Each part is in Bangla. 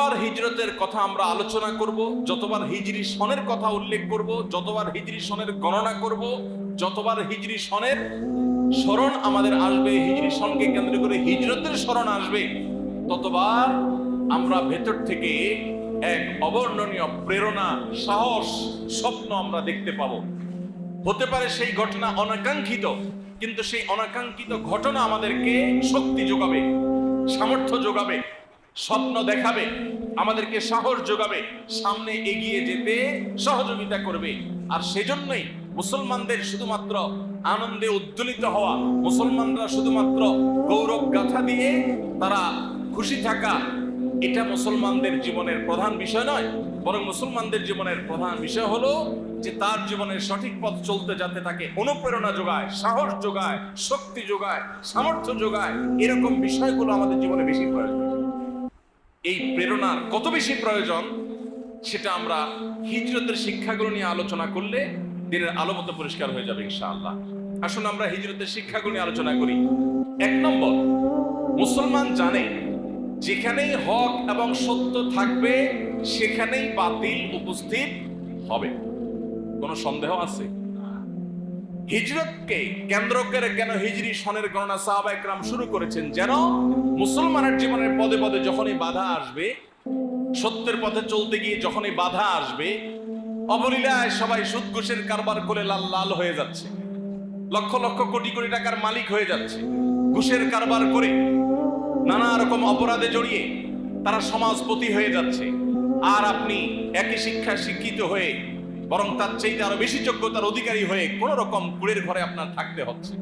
আর হিজরতের কথা আমরা আলোচনা করব, যতবার হিজরি সনের কথা উল্লেখ করব, যতবার হিজরি সনের গণনা করব, যতবার হিজরি সনের স্মরণ আমাদের আসবে, হিজরি সনকে কেন্দ্র করে হিজরতের স্মরণ আসবে, ততবার আমরা ভেতর থেকে এক অবর্ণনীয় প্রেরণা, সাহস, স্বপ্ন আমরা দেখতে পাবো। হতে পারে সেই ঘটনা অনাকাঙ্ক্ষিত, কিন্তু সেই অনাকাঙ্ক্ষিত ঘটনা আমাদেরকে শক্তি যোগাবে, সামর্থ্য যোগাবে, স্বপ্ন দেখাবে, আমাদেরকে সাহস যোগাবে, সামনে এগিয়ে যেতে সহযোগিতা করবে। আর সেজন্যই মুসলমানদের শুধুমাত্র আনন্দে উদ্দোলিত হওয়া, মুসলমানরা শুধুমাত্র গৌরব গাথা দিয়ে তারা খুশি থাকা, এটা মুসলমানদের জীবনের প্রধান বিষয় নয়। বরং মুসলমানদের জীবনের প্রধান বিষয় হলো যে তার জীবনের সঠিক পথ চলতে যাতে তাকে অনুপ্রেরণা যোগায়, সাহস যোগায়, শক্তি যোগায়, সামর্থ্য যোগায়। এরকম বিষয়গুলো আমাদের জীবনে বেশি প্রয়োজন। এই প্রেরণার কত বেশি প্রয়োজন সেটা আমরা হিজরতের শিক্ষাগুলো নিয়ে আলোচনা করলে দিনের আলো মতো পরিষ্কার হয়ে যাবে ইনশাআল্লাহ। আসুন আমরা হিজরতের শিক্ষাগুলো নিয়ে আলোচনা করি। 1 নম্বর, মুসলমান জানে যেখানেই হক এবং সত্য থাকবে সেখানেই বাতিল উপস্থিত হবে। কোনো সন্দেহ আছে? হিজরতকে কেন্দ্র করে কেন হিজরি সনের গণনা সাহাবায়ে কেরাম শুরু করেছেন? যেন মুসলমানের জীবনের পদে পদে যখনই বাধা আসবে, সত্যের পথে চলতে গিয়ে যখনই বাধা আসবে, অবলীলায় সবাই সুদ ঘুষের কারবার করে লাল লাল হয়ে যাচ্ছে, লক্ষ লক্ষ কোটি কোটি টাকার মালিক হয়ে যাচ্ছে, ঘুষের কারবার করে নানা রকম অপরাধে জড়িয়ে তারা সমাজপতি হয়ে যাচ্ছে। আর আপনি একই শিক্ষা শিক্ষিত হয়ে বরং তার চাইতে আরো বেশি যোগ্যতার অধিকারী হয়ে কোন রকম কুড়ের ঘরে আপনার থাকতে হচ্ছে।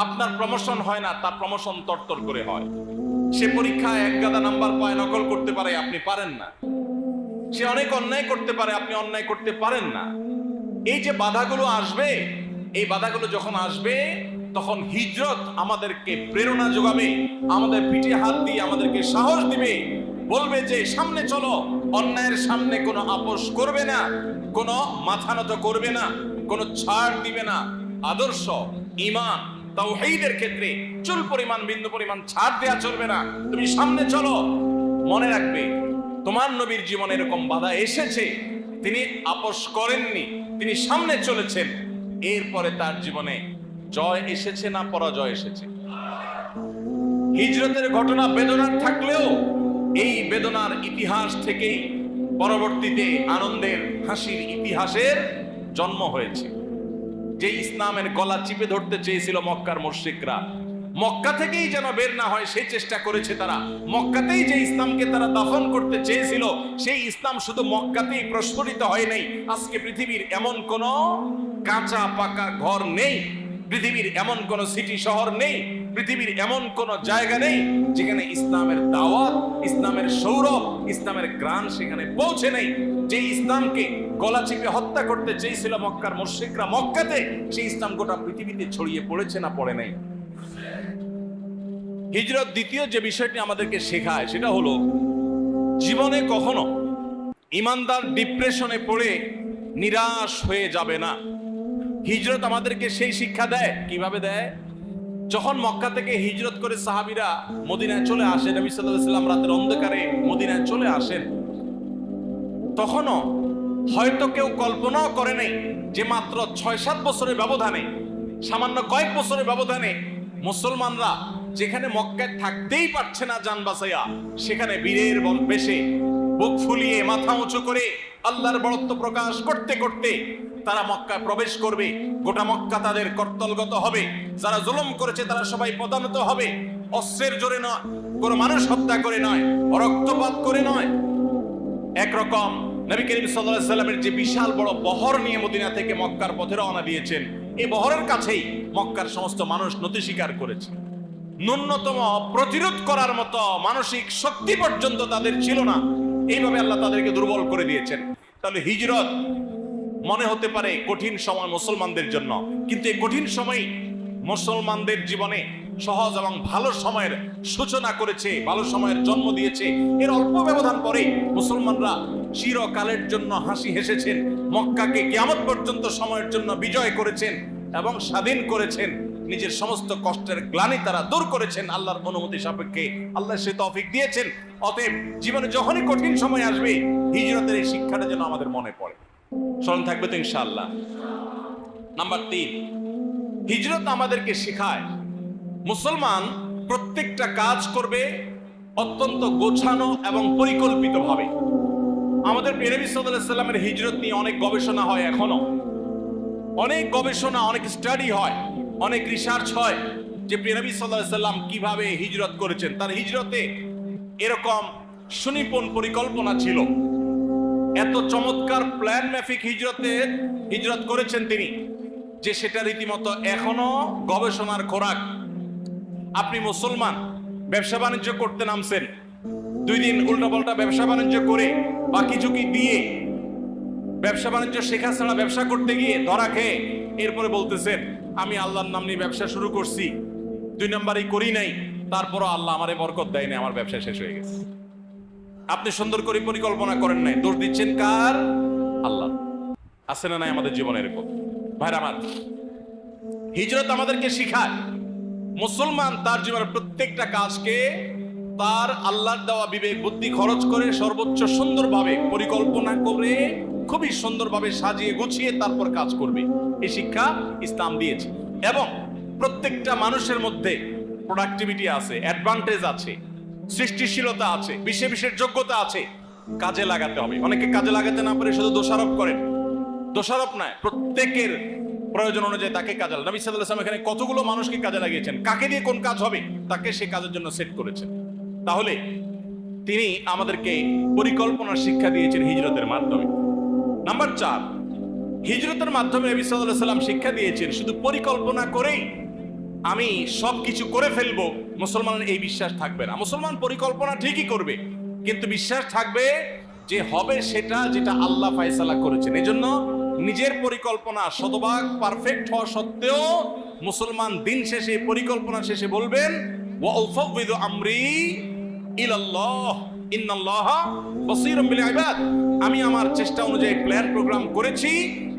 আপনার প্রমোশন হয় না, তার প্রমোশন তরতর করে হয়। সে পরীক্ষায় 1 গাদা নাম্বার পায়, নকল করতে পারে, আপনি পারেন না। সে অনেক অন্যায় করতে পারে, আপনি অন্যায় করতে পারেন না। এই যে বাধাগুলো আসবে, এই বাধাগুলো যখন আসবে তখন হিজরত আমাদেরকে প্রেরণা যোগাবে, আমাদের পিঠে হাত দিয়ে আমাদেরকে সাহস দিবে, বলবে যে সামনে চলো, অন্যায়ের সামনে কোনো আপোষ করবে না, কোনো মাথা নত করবে না, কোনো ছাড় দিবে না। আদর্শ, ঈমান, তাওহীদের ক্ষেত্রে চুল পরিমাণ, বিন্দু পরিমাণ ছাড় দেয়া চলবে না। তুমি সামনে চলো। মনে রাখবে, তোমার নবীর জীবনে এরকম বাধা এসেছে, তিনি আপোষ করেননি, তিনি সামনে চলেছেন। এরপরে তার জীবনে জয় এসেছে না পরাজয় এসেছে? হিজরতের ঘটনা বেদনার থাকলেও এই বেদনার ইতিহাস থেকেই পরবর্তীতে আনন্দের, হাসির ইতিহাসের জন্ম হয়েছে। যে ইসলামের গলা চিপে ধরতে চেয়েছিল মক্কার মুশরিকরা, মক্কা থেকেই যেন বের না হয় সেই চেষ্টা করেছে তারা। মক্কাতেই যে ইসলামকে তারা দাফন করতে চেয়েছিল, সেই ইসলাম শুধু মক্কাতেই প্রস্ফুটিত হয় নাই। আজকে পৃথিবীর এমন কোন কাঁচা পাকা ঘর নেই, পৃথিবীর এমন কোন সিটি শহর নেই, পৃথিবীর এমন কোন জায়গা নেই যেখানে ইসলামের দাওয়াত, ইসলামের সৌরভ, ইসলামের গ্রাণ সেখানে পৌঁছে নেই। যে ইসলামকে গলা চিপে হত্যা করতে চেয়েছিল মক্কার মুশরিকরা মক্কাতে, সেই ইসলাম গোটা পৃথিবীতে ছড়িয়ে পড়েছে না পড়ে নাই? হিজরত দ্বিতীয় যে বিষয়টি আমাদেরকে শেখায় সেটা হলো, জীবনে কখনো ইমানদার ডিপ্রেশনে পড়ে নিরাশ হয়ে যাবে না। হিজরত আমাদেরকে সেই শিক্ষা দেয়। কিভাবে দেয়? যখন মক্কা থেকে হিজরত করে সাহাবীরা মদিনায় চলে আসেন, নবী সাল্লাল্লাহু আলাইহি ওয়াসাল্লাম রাতের অন্ধকারে মদিনায় চলে আসেন, তখনও হয়তো কেউ কল্পনাও করে নাই যে মাত্র 6-7 বছরের ব্যবধানে, সামান্য কয়েক বছরের ব্যবধানে মুসলমানরা যেখানে মক্কায় থাকতেই পারছে না জান বাঁচাইয়া, সেখানে বীরের বেশে বুক ফুলিয়ে মাথা উঁচু করে আল্লাহর বড়ত্ব প্রকাশ করতে করতে তারা মক্কায় প্রবেশ করবে। গোটা মক্কা তাদের কর্তলগত হবে। যারা জুলুম করেছে তারা সবাই পদানত হবে। অস্ত্রের জোরে নয়, কোনো মানুষ হত্যা করে নয়, রক্তপাত করে নয়। একরকম নবী করিম সাল্লাল্লাহু আলাইহি ওয়াসাল্লামের যে বিশাল বড় বহর নিয়ে মদিনা থেকে মক্কার পথে রওনা দিয়েছেন, এই বহরের কাছেই মক্কার সমস্ত মানুষ নতি স্বীকার করেছে। ন্যূনতম প্রতিরোধ করার মতো মানসিক শক্তি পর্যন্ত তাদের ছিল না। এইভাবে আল্লাহ তাদেরকে দুর্বল করে দিয়েছেন। তাহলে হিজরত মনে হতে পারে কঠিন সময় মুসলমানদের জন্য, কিন্তু এই কঠিন সময় মুসলমানদের জীবনে সহজ এবং ভালো সময়ের সূচনা করেছে, ভালো সময়ের জন্ম দিয়েছে। এর অল্প ব্যবধান পরে মুসলমানরা চিরকালের জন্য হাসি হেসেছেন, মক্কাকে কিয়ামত পর্যন্ত সময়ের জন্য বিজয় করেছেন এবং স্বাধীন করেছেন। নিজের সমস্ত কষ্টের গ্লানি তারা দূর করেছেন আল্লাহর অনুমতি সাপেক্ষে। আল্লাহ সে তৌফিক দিয়েছেন। অতএব জীবনে যখনই কঠিন সময় আসবে, হিজরতের এই শিক্ষাটা যেন আমাদের মনে পড়ে। স্মরণ থাকবে তো ইনশাআল্লাহ। নাম্বার 3, হিজরত আমাদেরকে শেখায় মুসলমান প্রত্যেকটা কাজ করবে অত্যন্ত গোছানো এবং পরিকল্পিতভাবে। আমাদের প্রিয় নবী সাল্লাল্লাহু আলাইহি ওয়াসাল্লামের হিজরত নিয়ে অনেক গবেষণা হয়, এখনো অনেক গবেষণা, অনেক স্টাডি হয়, অনেক রিসার্চ হয় যে প্রিয় নবী সাল্লাল্লাহু আলাইহি ওয়াসাল্লাম কিভাবে হিজরত করেছেন। তার হিজরতে এরকম সুনিপুণ পরিকল্পনা ছিল, এত চমৎকার প্ল্যান মাফিক হিজরত করেছেন তিনি যে সেটা রীতিমতো এখনো গবেষণার খোরাক। আপনি মুসলমান ব্যবসা বাণিজ্য করতে নামছেন, 2 দিন উল্টাপাল্টা ব্যবসা বাণিজ্য করে বাকি ঝুঁকি দিয়ে ব্যবসা বাণিজ্য শেখা ছাড়া ব্যবসা করতে গিয়ে ধরা খেয়ে এরপরে বলতেছেন আমি আল্লাহর নাম নিয়ে ব্যবসা শুরু করছি, 2 নাম্বারই করি নাই, তারপরও আল্লাহ আমারে বরকত দেয় না, আমার ব্যবসা শেষ হয়ে গেছে। আপনি সুন্দর করে পরিকল্পনা করেন নাই, দোষ দিচ্ছেন কার? আল্লাহ। আছে না নাই আমাদের জীবনে এরকম? ভাইরা আমার, হিজরত আমাদেরকে শিখায় মুসলমান তার জীবনের প্রত্যেকটা কাজকে তার আল্লাহর দেওয়া বিবেক বুদ্ধি খরচ করে সর্বোচ্চ সুন্দরভাবে পরিকল্পনা করে খুবই সুন্দরভাবে সাজিয়ে গুছিয়ে তারপর কাজ করবে। এই শিক্ষা ইসলাম দিয়েছে। এবং প্রত্যেকটা মানুষের মধ্যে প্রোডাক্টিভিটি আছে, অ্যাডভান্টেজ আছে, সৃষ্টিশীলতা আছে, বিশেষ যোগ্যতা আছে, কাজে লাগাতে হবে। অনেকে কাজে লাগাতে না পারে শুধু দোষারোপ করেন। দোষারোপ নয়, প্রত্যেকের প্রয়োজন অনুযায়ী তাকে কাজে। নবী সাল্লাল্লাহু আলাইহি ওয়াসাল্লাম এখানে কতগুলো মানুষকে কাজে লাগিয়েছেন, কাকে দিয়ে কোন কাজ হবে তাকে সে কাজের জন্য সেট করেছেন। তাহলে তিনি আমাদেরকে পরিকল্পনার শিক্ষা দিয়েছেন হিজরতের মাধ্যমে। নাম্বার 4, হিজরতের মাধ্যমে নবী সাল্লাল্লাহু আলাইহি ওয়াসাল্লাম শিক্ষা দিয়েছেন শুধু পরিকল্পনা করেই আমি সবকিছু করে ফেলবো, মুসলমানের এই বিশ্বাস থাকবে না। মুসলমান পরিকল্পনা ঠিকই করবে, কিন্তু বিশ্বাস থাকবে যে হবে সেটা যেটা আল্লাহ ফয়সালা করেছেন। এজন্য নিজের পরিকল্পনা শতভাগ পারফেক্ট হওয়া সত্ত্বেও মুসলমান দিন শেষে পরিকল্পনা শেষে বলবেন ওয়া উফাউযিদু আমরি ইলাল্লাহ ইন্নাল্লাহা বাসীরুম বিল ইবাদ। আমি আমার চেষ্টা অনুযায়ী প্ল্যান প্রোগ্রাম করেছি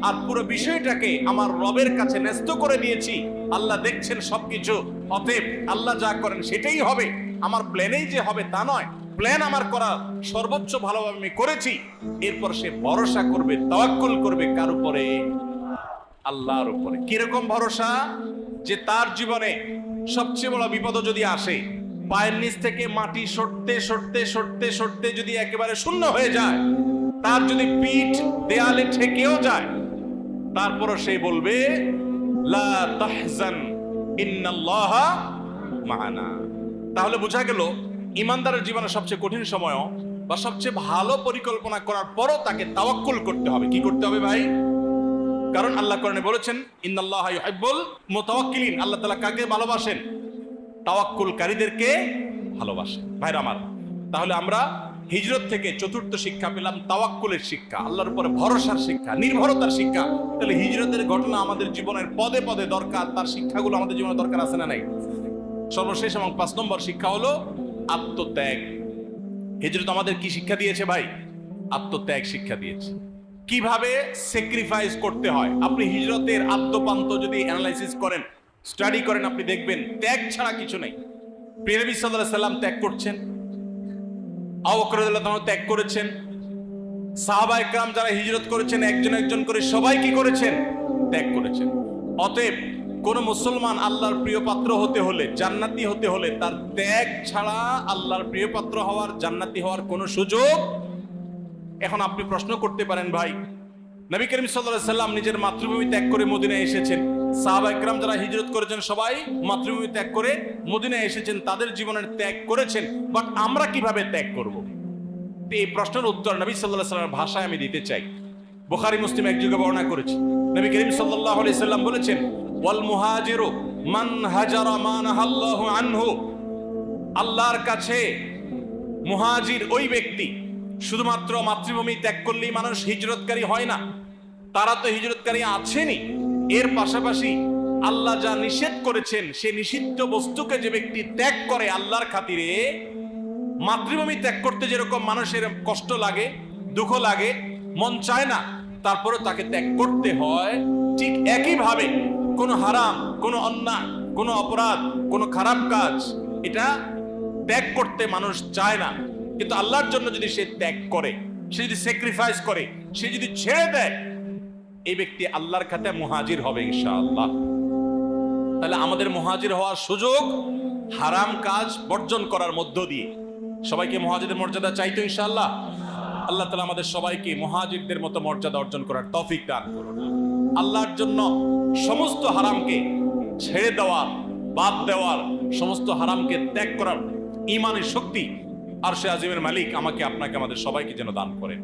আর পুরো বিষয়টাকে আমার রবের কাছে ন্যস্ত করে দিয়েছি। আল্লাহ দেখছেন সবকিছু, অতএব আল্লাহ যা করেন সেটাই হবে, আমার প্ল্যানেই যে হবে তা নয়, প্ল্যান আমার করা সর্বোচ্চ ভালোভাবে আমি করেছি। এরপর সে ভরসা করবে, তাওয়াক্কুল করবে কার উপরে? আল্লাহর উপরে। কিরকম ভরসা? যে তার জীবনে সবচেয়ে বড় বিপদ যদি আসে, পায়ের নিচ থেকে মাটি সরতে সরতে সরতে সরতে যদি একেবারে শূন্য হয়ে যায়, তার যদি পিঠ দেয়ালে ঠেকেও যায়, তারপরও সে বলবে লা তাহজান ইন্নাল্লাহা মা'ানা। তাহলে বোঝা গেল ইমানদারের জীবনে সবচেয়ে কঠিন সময়ও বা সবচেয়ে ভালো পরিকল্পনা করার পরও তাকে তাওয়াক্কুল করতে হবে। কি করতে হবে ভাই? কারণ আল্লাহ কোরআনে বলেছেন ইন্নাল্লাহা ইউহিব্বুল মুতাওয়াক্কিলিন। আল্লাহ তাআলা কাকে ভালোবাসেন? তাওয়াক্কুলকারীদেরকে ভালোবাসেন। ভাইরা আমার, তাহলে আমরা হিজরত থেকে 4র্থ শিক্ষা পেলাম তাওয়াক্কুলের শিক্ষা, আল্লাহর উপরে ভরসার শিক্ষা, নির্ভরতার শিক্ষা। তাহলে হিজরতের ঘটনা আমাদের জীবনের পদে পদে দরকার, তার শিক্ষাগুলো আমাদের জীবনে দরকার আছে না নাই? সর্বশেষ এবং 5 নম্বর শিক্ষা হলো আত্মত্যাগ। হিজরত আমাদের কি শিক্ষা দিয়েছে ভাই? আত্মত্যাগ শিক্ষা দিয়েছে। কিভাবে স্যাক্রিফাইস করতে হয়। আপনি হিজরতের আদ্যপান্ত যদি অ্যানালাইসিস করেন, স্টাডি করেন, আপনি দেখবেন ত্যাগ ছাড়া কিছু নেই। প্রিয় নবী সাল্লাল্লাহু আলাইহি ওয়াসাল্লাম ত্যাগ করছেন, আবু বকর রাদিয়াল্লাহু আনহু ত্যাগ করেছেন, সাহাবায়ে কেরাম যারা হিজরত করেছেন একজন একজন করে সবাই কি করেছেন? ত্যাগ করেছেন। অতএব কোন মুসলমান আল্লাহর প্রিয় পাত্র হতে হলে, জান্নাতি হতে হলে তার ত্যাগ ছাড়া আল্লাহর প্রিয় পাত্র হওয়ার, জান্নাতি হওয়ার কোনো সুযোগ। এখন আপনি প্রশ্ন করতে পারেন ভাই, নবী করিম সাল্লাল্লাহু আলাইহি ওয়াসাল্লাম নিজের মাতৃভূমি ত্যাগ করে মদিনায় এসেছেন, সাহাবায়ে কেরাম যারা হিজরত করেছেন সবাই মাতৃভূমি ত্যাগ করে মদিনায় এসেছেন, তাদের জীবনের ত্যাগ করেছেন, বাট আমরা কিভাবে ত্যাগ করব? এই প্রশ্নের উত্তর নবী সাল্লাল্লাহু আলাইহি ওয়াসাল্লামের ভাষায় আমি দিতে চাই। বুখারী মুসলিম এক যুগে বর্ণনা করেছে, নবী করিম সাল্লাল্লাহু আলাইহি ওয়াসাল্লাম বলেছেন ওয়াল মুহাজিরু মান হাজারা মা নাহাল্লাহু আনহু। আল্লাহর কাছে মুহাজির ওই ব্যক্তি, শুধুমাত্র মাতৃভূমি ত্যাগ করলেই মানুষ হিজরতকারী হয় না, তারা তো হিজরতকারী আছেনই, এর পাশাপাশি আল্লাহ যা নিষেধ করেছেন সে নিষিদ্ধ বস্তুকে যে ব্যক্তি ত্যাগ করে আল্লাহর খাতিরে, মাতৃভূমি ত্যাগ করতে যেরকম মানুষের কষ্ট লাগে, দুঃখ লাগে, মন চায় না, তারপরে তাকে ত্যাগ করতে হয়, ঠিক একইভাবে কোনো হারাম, কোনো অন্যায়, কোনো অপরাধ, কোনো খারাপ কাজ এটা ত্যাগ করতে মানুষ চায় না, কিন্তু আল্লাহর জন্য যদি সে ত্যাগ করে, সে যদি স্যাক্রিফাইস করে, সে যদি ছেড়ে দেয়, এই ব্যক্তি আল্লাহর খাতায় মুহাজির হবে ইনশাআল্লাহ। তাহলে আমাদের মুহাজির হওয়ার সুযোগ হারাম কাজ বর্জন করার মধ্য দিয়ে। সবাইকে মুহাজিরের মর্যাদা চাইতো ইনশাআল্লাহ। আল্লাহ তাআলা আমাদের সবাইকে মুহাজিরদের মতো মর্যাদা অর্জন করার তৌফিক দান করুন। আল্লাহর জন্য সমস্ত হারামকে ছেড়ে দেওয়ার, বাদ দেওয়ার, সমস্ত হারামকে ত্যাগ করার ঈমানের শক্তি আরশে আজিমের মালিক আমাকে আপনাকে আমাদের সবাইকে যেন দান করেন।